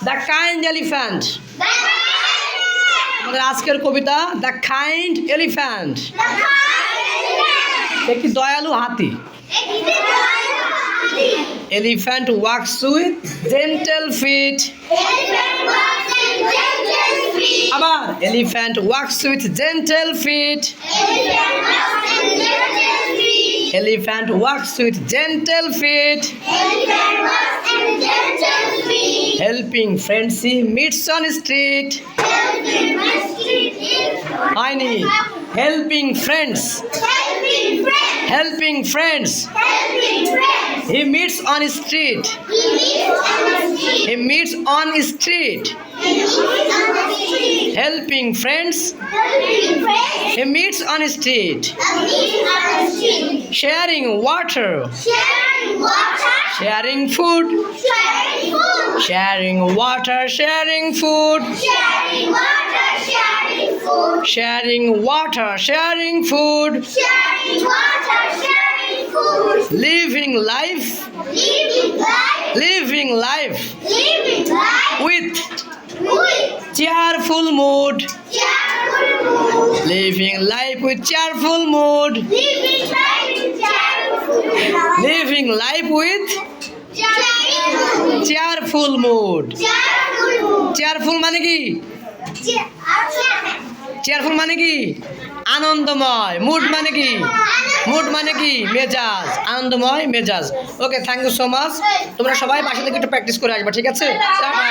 The kind elephant. আমাদের আজকের কবিতা the kind elephant. একটি দয়ালু হাতি। Elephant walks with gentle feet. আবার elephant walks with gentle feet. Elephant walks with gentle feet. Helping friends he meets on street. Heini, helping friends. Helping friends. He meets on street. He meets on street. Helping friends. He meets on street. Sharing water. Sharing food. Sharing water. Sharing food. Sharing water. Sharing food. Living life. Living life. With cheerful mood. Living life with cheerful mood. Living life with cheerful mood. Cheerful মানে কি? Cheerful মানে কি? আনন্দময়। Mood মানে কি? Mood মানে কি? মেজাজ। আনন্দময় মেজাজ। ওকে, থ্যাংক ইউ সো মাচ। তোমরা সবাই বাসা থেকে একটু প্র্যাকটিস করে আসবা, ঠিক আছে? টাটা।